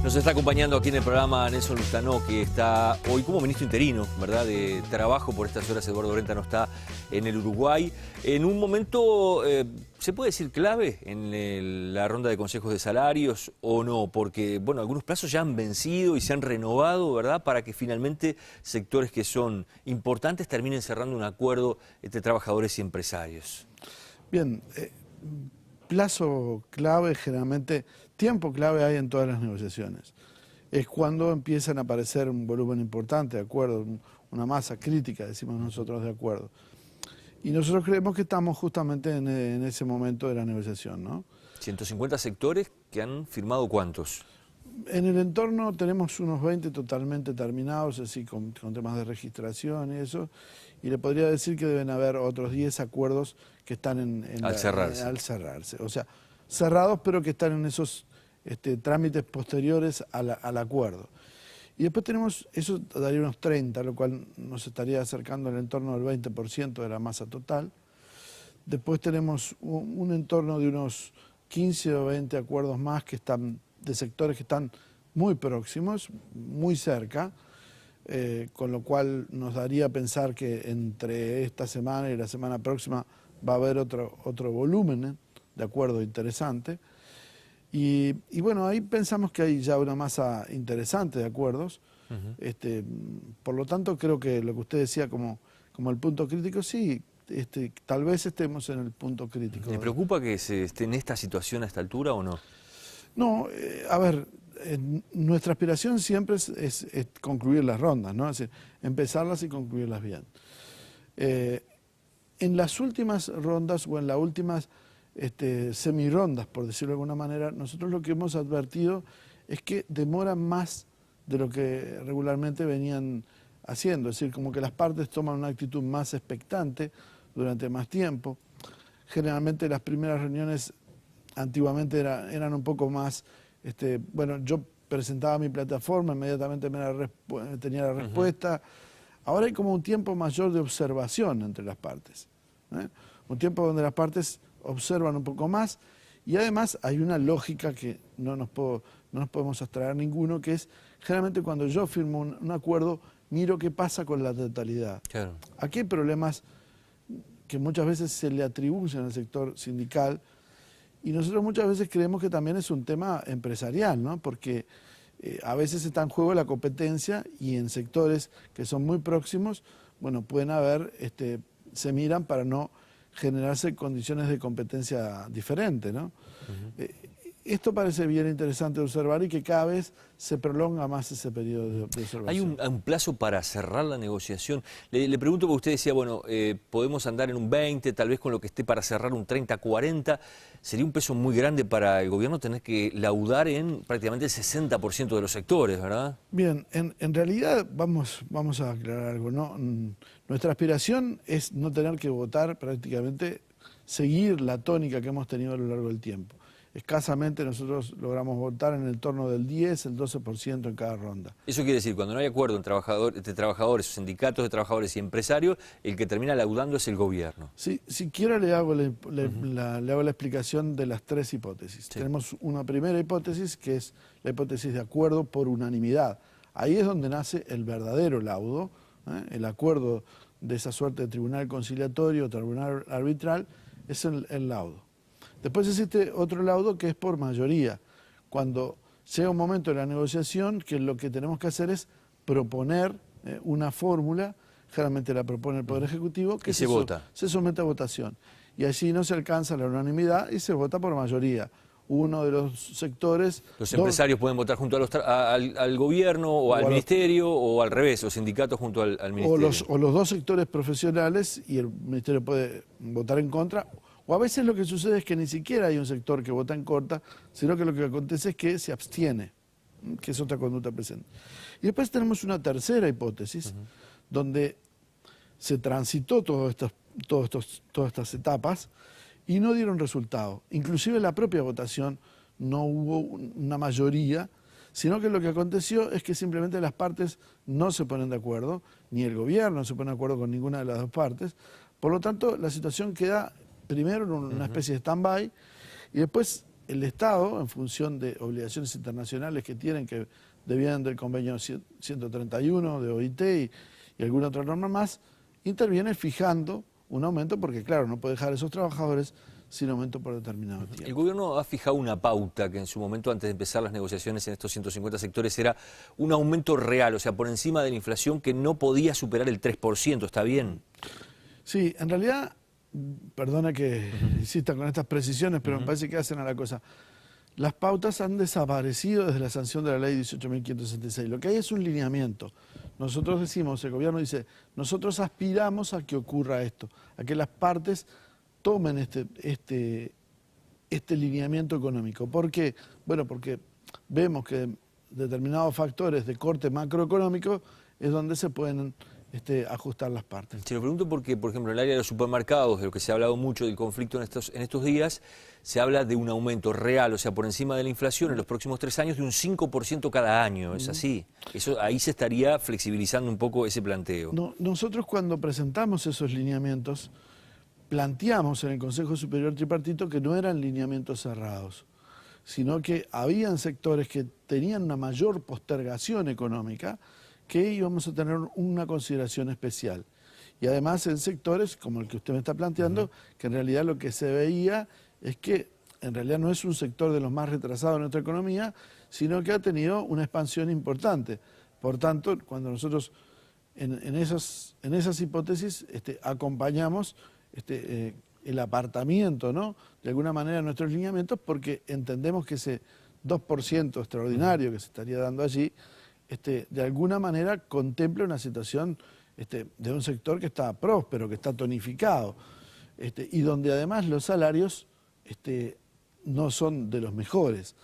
Nos está acompañando aquí en el programa Nelson Lustano, que está hoy como ministro interino, ¿verdad?, de Trabajo. Por estas horas Eduardo Brenta no está en el Uruguay. En un momento, ¿se puede decir clave en la ronda de consejos de salarios o no? Porque, bueno, algunos plazos ya han vencido y se han renovado, ¿verdad?, para que finalmente sectores que son importantes terminen cerrando un acuerdo entre trabajadores y empresarios. Bien, plazo clave, generalmente, tiempo clave hay en todas las negociaciones. Es cuando empiezan a aparecer un volumen importante de acuerdos, una masa crítica, decimos nosotros, de acuerdos. Y nosotros creemos que estamos justamente en ese momento de la negociación, ¿no? 150 sectores que han firmado ¿cuántos? En el entorno tenemos unos 20 totalmente terminados, así con temas de registración y eso, y le podría decir que deben haber otros 10 acuerdos que están al cerrarse. O sea, cerrados pero que están en esos trámites posteriores al acuerdo. Y después tenemos, eso daría unos 30, lo cual nos estaría acercando al entorno del 20% de la masa total. Después tenemos un entorno de unos 15 o 20 acuerdos más que están de sectores que están muy próximos, muy cerca, con lo cual nos daría a pensar que entre esta semana y la semana próxima va a haber otro volumen de acuerdo interesante. Y bueno, ahí pensamos que hay ya una masa interesante de acuerdos. Por lo tanto, creo que lo que usted decía como el punto crítico, sí, tal vez estemos en el punto crítico. ¿Le preocupa que se esté en esta situación a esta altura o no? No, a ver, nuestra aspiración siempre es concluir las rondas, ¿no? Es decir, empezarlas y concluirlas bien. En las últimas rondas o en las últimas semirondas, por decirlo de alguna manera, nosotros lo que hemos advertido es que demoran más de lo que regularmente venían haciendo. Es decir, como que las partes toman una actitud más expectante durante más tiempo. Generalmente las primeras reuniones antiguamente eran un poco más, bueno, yo presentaba mi plataforma, inmediatamente tenía la respuesta. Ahora hay como un tiempo mayor de observación entre las partes, ¿eh? Un tiempo donde las partes observan un poco más y además hay una lógica que no nos podemos abstraer ninguno, que es generalmente cuando yo firmo un acuerdo, miro qué pasa con la totalidad. Claro. Aquí hay problemas que muchas veces se le atribuyen al sector sindical. Y nosotros muchas veces creemos que también es un tema empresarial, ¿no? Porque a veces está en juego la competencia y en sectores que son muy próximos, bueno, pueden haber, se miran para no generarse condiciones de competencia diferentes, ¿no? Esto parece bien interesante de observar y que cada vez se prolonga más ese periodo de observación. ¿Hay un plazo para cerrar la negociación? Le pregunto porque usted decía, bueno, podemos andar en un 20, tal vez con lo que esté para cerrar un 30, 40. Sería un peso muy grande para el gobierno tener que laudar en prácticamente el 60% de los sectores, ¿verdad? Bien, en realidad vamos a aclarar algo, ¿no? Nuestra aspiración es no tener que votar prácticamente, seguir la tónica que hemos tenido a lo largo del tiempo. Escasamente nosotros logramos votar en el torno del 10, el 12% en cada ronda. Eso quiere decir, cuando no hay acuerdo entre trabajadores, sindicatos de trabajadores y empresarios, el que termina laudando es el gobierno. Sí, si quiero le hago la explicación de las tres hipótesis. Sí. Tenemos una primera hipótesis que es la hipótesis de acuerdo por unanimidad. Ahí es donde nace el verdadero laudo, el acuerdo de esa suerte de tribunal conciliatorio, tribunal arbitral, es el laudo. Después existe otro laudo que es por mayoría. Cuando llega un momento de la negociación, que lo que tenemos que hacer es proponer una fórmula, generalmente la propone el Poder Ejecutivo, que se somete a votación. Y allí no se alcanza la unanimidad y se vota por mayoría. Uno de los sectores... Los empresarios pueden votar junto al gobierno o al ministerio, o al revés, los sindicatos junto al ministerio. O los dos sectores profesionales y el ministerio puede votar en contra. O a veces lo que sucede es que ni siquiera hay un sector que vota en contra, sino que lo que acontece es que se abstiene, que es otra conducta presente. Y después tenemos una tercera hipótesis, donde se transitó todas estas etapas y no dieron resultado. Inclusive en la propia votación no hubo una mayoría, sino que lo que aconteció es que simplemente las partes no se ponen de acuerdo, ni el gobierno se pone de acuerdo con ninguna de las dos partes, Por lo tanto, la situación queda primero en una especie de stand-by y después el Estado, en función de obligaciones internacionales que tienen, que devienen del convenio 131 de OIT y alguna otra norma más, interviene fijando un aumento porque, claro, no puede dejar a esos trabajadores sin aumento por determinado tiempo. El gobierno ha fijado una pauta que en su momento, antes de empezar las negociaciones en estos 150 sectores, era un aumento real, o sea, por encima de la inflación que no podía superar el 3%, ¿está bien? Sí, en realidad, perdona que insista con estas precisiones, pero me parece que hacen a la cosa. Las pautas han desaparecido desde la sanción de la ley 18.566. Lo que hay es un lineamiento. Nosotros decimos, el gobierno dice, nosotros aspiramos a que ocurra esto, a que las partes tomen este lineamiento económico. ¿Por qué? Bueno, porque vemos que determinados factores de corte macroeconómico es donde se pueden ajustar las partes. Se lo pregunto porque, por ejemplo, en el área de los supermercados, de lo que se ha hablado mucho del conflicto en estos días, se habla de un aumento real, o sea, por encima de la inflación en los próximos 3 años de un 5% cada año, ¿es así? Ahí se estaría flexibilizando un poco ese planteo. No, nosotros cuando presentamos esos lineamientos, planteamos en el Consejo Superior Tripartito que no eran lineamientos cerrados, sino que habían sectores que tenían una mayor postergación económica, que íbamos a tener una consideración especial. Y además en sectores como el que usted me está planteando, que en realidad lo que se veía es que en realidad no es un sector de los más retrasados de nuestra economía, sino que ha tenido una expansión importante. Por tanto, cuando nosotros en esas hipótesis acompañamos el apartamiento, ¿no?, de alguna manera de nuestros lineamientos, porque entendemos que ese 2% extraordinario que se estaría dando allí, de alguna manera contempla una situación de un sector que está próspero, que está tonificado, y donde además los salarios no son de los mejores.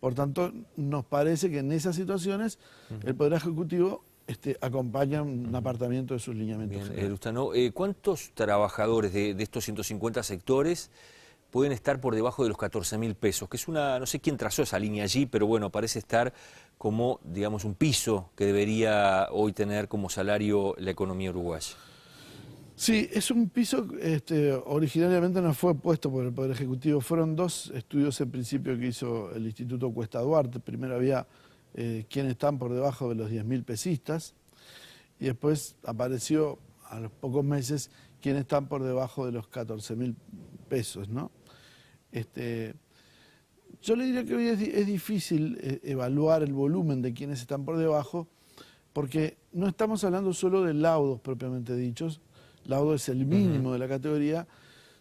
Por tanto, nos parece que en esas situaciones el Poder Ejecutivo acompaña un apartamiento de sus lineamientos. Bien, Lustano, ¿cuántos trabajadores de estos 150 sectores pueden estar por debajo de los 14.000 pesos? Que es no sé quién trazó esa línea allí, pero bueno, parece estar como, digamos, un piso que debería hoy tener como salario la economía uruguaya. Sí, es un piso, originariamente no fue puesto por el Poder Ejecutivo. Fueron 2 estudios en principio que hizo el Instituto Cuesta Duarte. Primero había quienes están por debajo de los 10.000 pesistas y después apareció a los pocos meses quienes están por debajo de los 14.000 pesos, ¿no? Yo le diría que hoy es difícil evaluar el volumen de quienes están por debajo, porque no estamos hablando solo de laudos propiamente dichos, laudo es el mínimo de la categoría,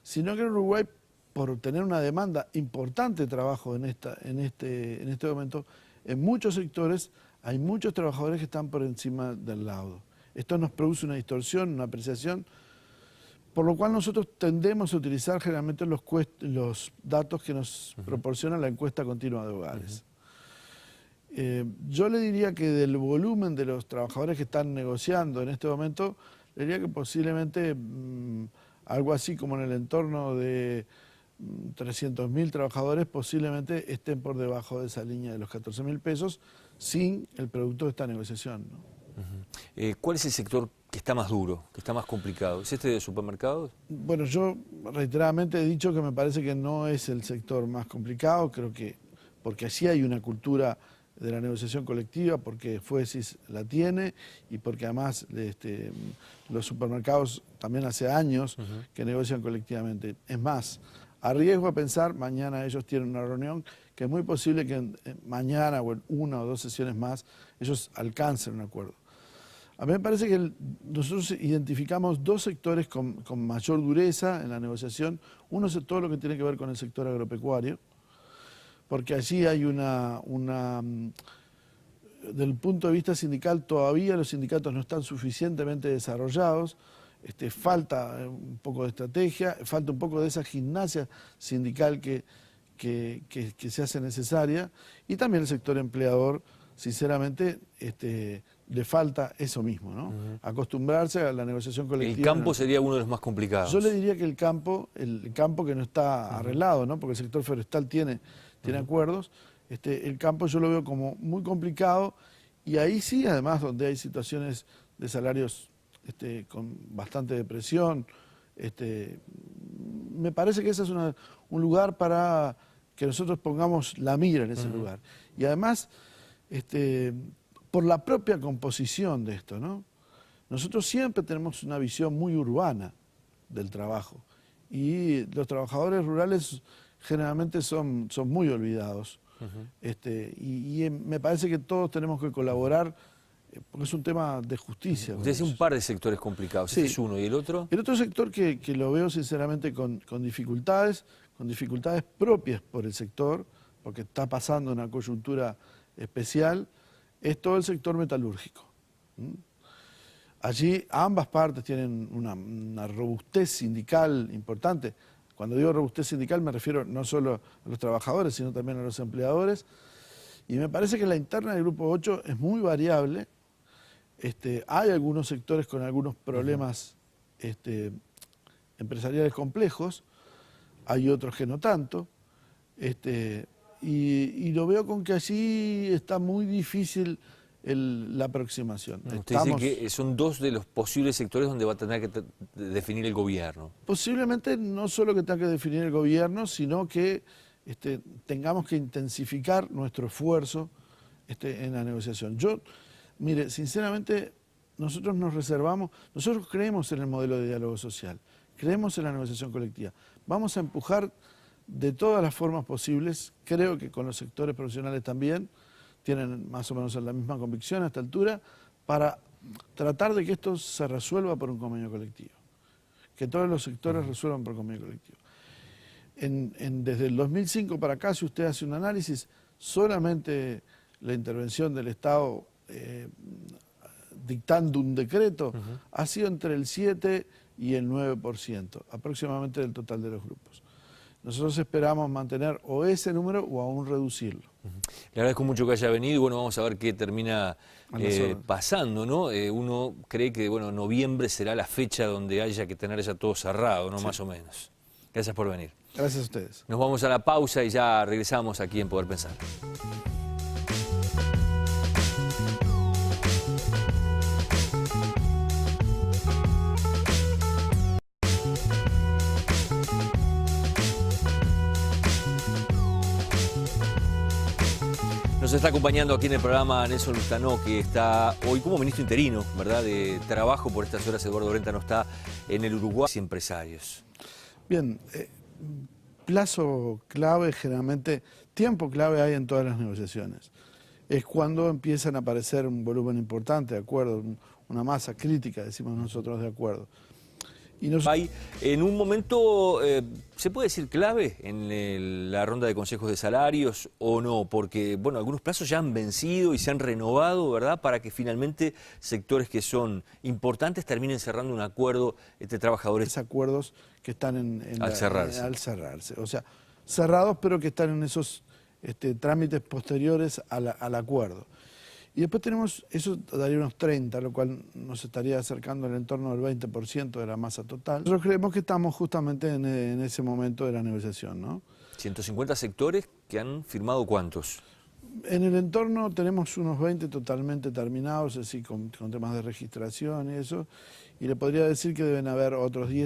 sino que en Uruguay, por tener una demanda importante de trabajo en este momento, en muchos sectores hay muchos trabajadores que están por encima del laudo. Esto nos produce una distorsión, una apreciación, por lo cual nosotros tendemos a utilizar generalmente los datos que nos proporciona la encuesta continua de hogares. Yo le diría que del volumen de los trabajadores que están negociando en este momento, le diría que posiblemente algo así como en el entorno de 300.000 trabajadores posiblemente estén por debajo de esa línea de los 14.000 pesos sin el producto de esta negociación, ¿no? ¿Cuál es el sector que está más duro, que está más complicado? ¿Es este de supermercados? Bueno, yo reiteradamente he dicho que me parece que no es el sector más complicado, creo que porque así hay una cultura de la negociación colectiva, porque Fuesis la tiene y porque además los supermercados también hace años que negocian colectivamente. Es más, arriesgo a pensar, mañana ellos tienen una reunión, que es muy posible que mañana o en 1 o 2 sesiones más ellos alcancen un acuerdo. A mí me parece que nosotros identificamos 2 sectores con mayor dureza en la negociación. Uno es todo lo que tiene que ver con el sector agropecuario, porque allí hay del punto de vista sindical, todavía los sindicatos no están suficientemente desarrollados, falta un poco de estrategia, falta un poco de esa gimnasia sindical que se hace necesaria, y también el sector empleador, sinceramente, le falta eso mismo, ¿no? Acostumbrarse a la negociación colectiva. El campo sería uno de los más complicados. Yo le diría que el campo que no está arreglado, ¿no?, porque el sector forestal tiene acuerdos, el campo yo lo veo como muy complicado, y ahí sí, además, donde hay situaciones de salarios con bastante depresión, Me parece que ese es un lugar para que nosotros pongamos la mira en ese lugar. Y además, por la propia composición de esto, ¿no? Nosotros siempre tenemos una visión muy urbana del trabajo y los trabajadores rurales generalmente son muy olvidados. Me parece que todos tenemos que colaborar porque es un tema de justicia. Usted dice un par de sectores complicados, Sí. este es uno, ¿y el otro? El otro sector que lo veo sinceramente con dificultades propias por el sector, porque está pasando una coyuntura especial, es todo el sector metalúrgico. Allí ambas partes tienen una robustez sindical importante. Cuando digo robustez sindical me refiero no solo a los trabajadores, sino también a los empleadores. Y me parece que la interna del Grupo 8 es muy variable. Hay algunos sectores con algunos problemas empresariales complejos, hay otros que no tanto. Y lo veo con que allí está muy difícil la aproximación. Usted dice que son dos de los posibles sectores donde va a tener que definir el gobierno. Posiblemente no solo que tenga que definir el gobierno, sino que tengamos que intensificar nuestro esfuerzo en la negociación. Mire, sinceramente, nosotros nosotros creemos en el modelo de diálogo social, creemos en la negociación colectiva. Vamos a empujar de todas las formas posibles, creo que con los sectores profesionales también, tienen más o menos la misma convicción a esta altura, para tratar de que esto se resuelva por un convenio colectivo. Que todos los sectores resuelvan por convenio colectivo. Desde el 2005 para acá, si usted hace un análisis, solamente la intervención del Estado dictando un decreto ha sido entre el 7 y el 9%, aproximadamente del total de los grupos. Nosotros esperamos mantener o ese número o aún reducirlo. Le agradezco mucho que haya venido y bueno, vamos a ver qué termina pasando, ¿no? Uno cree que bueno, noviembre será la fecha donde haya que tener ya todo cerrado, ¿no? Sí. Más o menos. Gracias por venir. Gracias a ustedes. Nos vamos a la pausa y ya regresamos aquí en Poder Pensar. Nos está acompañando aquí en el programa Nelson Lustanó, que está hoy como ministro interino, ¿verdad?, de Trabajo. Por estas horas Eduardo Brenta no está en el Uruguay. Y empresarios. Bien, plazo clave, generalmente, tiempo clave hay en todas las negociaciones. Es cuando empiezan a aparecer un volumen importante de acuerdos, una masa crítica, decimos nosotros, de acuerdo. Hay en un momento, ¿se puede decir clave en la ronda de consejos de salarios o no? Porque, bueno, algunos plazos ya han vencido y se han renovado, ¿verdad?, para que finalmente sectores que son importantes terminen cerrando un acuerdo entre trabajadores. Acuerdos que están al cerrarse. Al cerrarse. O sea, cerrados pero que están en esos trámites posteriores al acuerdo. Y después tenemos, eso daría unos 30, lo cual nos estaría acercando al entorno del 20% de la masa total. Nosotros creemos que estamos justamente en ese momento de la negociación, ¿no? 150 sectores que han firmado, ¿cuántos? En el entorno tenemos unos 20 totalmente terminados, así con temas de registración y eso, y le podría decir que deben haber otros 10.